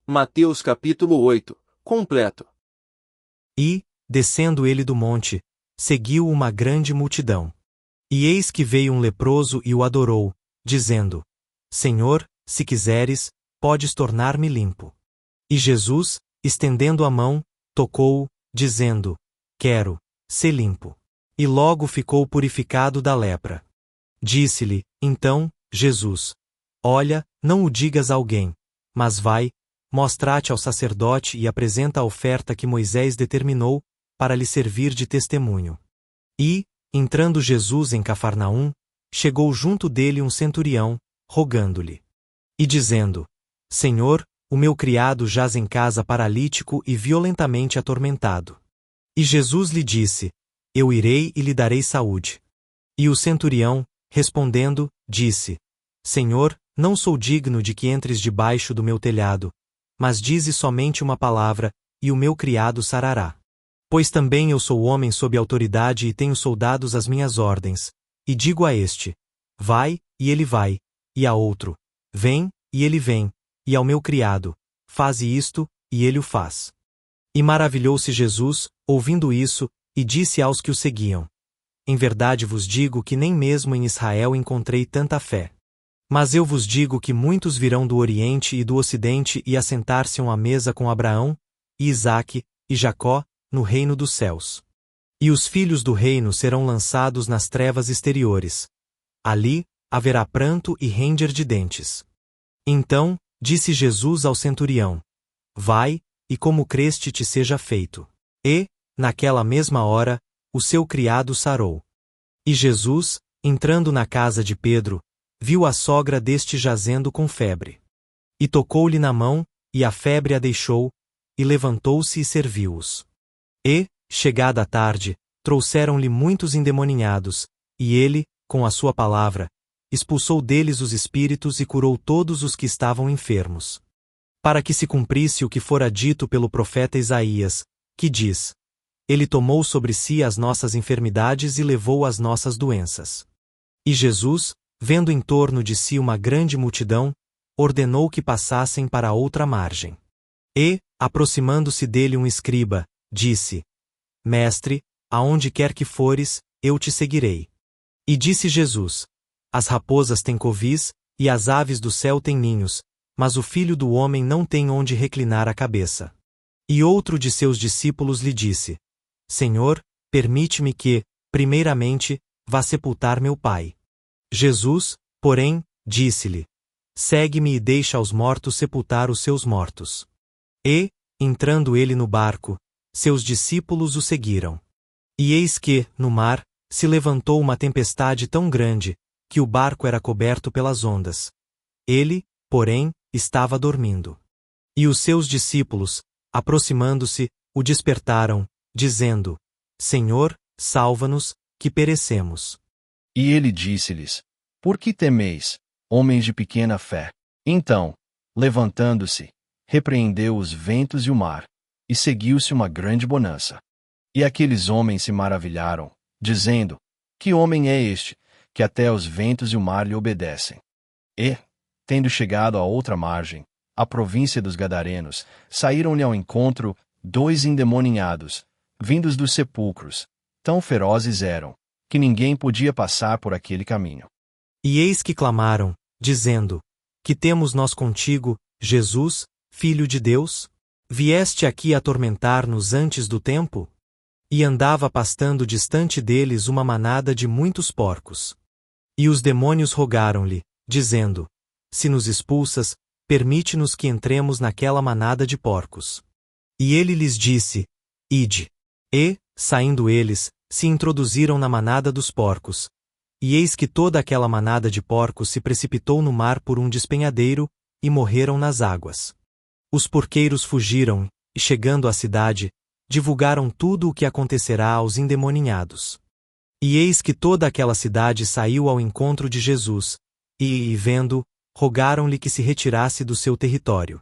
Mateus capítulo 8, completo. E, descendo ele do monte, seguiu uma grande multidão. E eis que veio um leproso e o adorou, dizendo: Senhor, se quiseres, podes tornar-me limpo. E Jesus, estendendo a mão, tocou-o, dizendo: Quero, sê limpo. E logo ficou purificado da lepra. Disse-lhe, então, Jesus: Olha, não o digas a alguém, mas vai, mostra-te ao sacerdote e apresenta a oferta que Moisés determinou, para lhe servir de testemunho. E, entrando Jesus em Cafarnaum, chegou junto dele um centurião, rogando-lhe. E dizendo: Senhor, o meu criado jaz em casa paralítico e violentamente atormentado. E Jesus lhe disse: Eu irei e lhe darei saúde. E o centurião, respondendo, disse: Senhor, não sou digno de que entres debaixo do meu telhado, mas dize somente uma palavra, e o meu criado sarará. Pois também eu sou homem sob autoridade e tenho soldados às minhas ordens, e digo a este: Vai, e ele vai, e a outro: Vem, e ele vem, e ao meu criado: Faze isto, e ele o faz. E maravilhou-se Jesus, ouvindo isso, e disse aos que o seguiam: Em verdade vos digo que nem mesmo em Israel encontrei tanta fé. Mas eu vos digo que muitos virão do Oriente e do Ocidente e assentar-se-ão à mesa com Abraão, e Isaque, e Jacó, no reino dos céus. E os filhos do reino serão lançados nas trevas exteriores. Ali, haverá pranto e ranger de dentes. Então, disse Jesus ao centurião: Vai, e como creste te seja feito. E, naquela mesma hora, o seu criado sarou. E Jesus, entrando na casa de Pedro, viu a sogra deste jazendo com febre. E tocou-lhe na mão, e a febre a deixou, e levantou-se e serviu-os. E, chegada a tarde, trouxeram-lhe muitos endemoninhados, e ele, com a sua palavra, expulsou deles os espíritos e curou todos os que estavam enfermos. Para que se cumprisse o que fora dito pelo profeta Isaías, que diz: Ele tomou sobre si as nossas enfermidades e levou as nossas doenças. E Jesus, vendo em torno de si uma grande multidão, ordenou que passassem para a outra margem. E, aproximando-se dele um escriba, disse: Mestre, aonde quer que fores, eu te seguirei. E disse Jesus: As raposas têm covis, e as aves do céu têm ninhos, mas o Filho do Homem não tem onde reclinar a cabeça. E outro de seus discípulos lhe disse: Senhor, permite-me que, primeiramente, vá sepultar meu pai. Jesus, porém, disse-lhe: Segue-me e deixa aos mortos sepultar os seus mortos. E, entrando ele no barco, seus discípulos o seguiram. E eis que, no mar, se levantou uma tempestade tão grande, que o barco era coberto pelas ondas. Ele, porém, estava dormindo. E os seus discípulos, aproximando-se, o despertaram, dizendo: Senhor, salva-nos, que perecemos. E ele disse-lhes: Por que temeis, homens de pequena fé? Então, levantando-se, repreendeu os ventos e o mar, e seguiu-se uma grande bonança. E aqueles homens se maravilharam, dizendo: Que homem é este, que até os ventos e o mar lhe obedecem? E, tendo chegado à outra margem, a província dos Gadarenos, saíram-lhe ao encontro 2 endemoninhados, vindos dos sepulcros. Tão ferozes eram, que ninguém podia passar por aquele caminho. E eis que clamaram, dizendo: Que temos nós contigo, Jesus, Filho de Deus? Vieste aqui atormentar-nos antes do tempo? E andava pastando distante deles uma manada de muitos porcos. E os demônios rogaram-lhe, dizendo: Se nos expulsas, permite-nos que entremos naquela manada de porcos. E ele lhes disse: Ide. E, saindo eles, se introduziram na manada dos porcos. E eis que toda aquela manada de porcos se precipitou no mar por um despenhadeiro, e morreram nas águas. Os porqueiros fugiram, e chegando à cidade, divulgaram tudo o que acontecerá aos endemoninhados. E eis que toda aquela cidade saiu ao encontro de Jesus, e vendo, rogaram-lhe que se retirasse do seu território.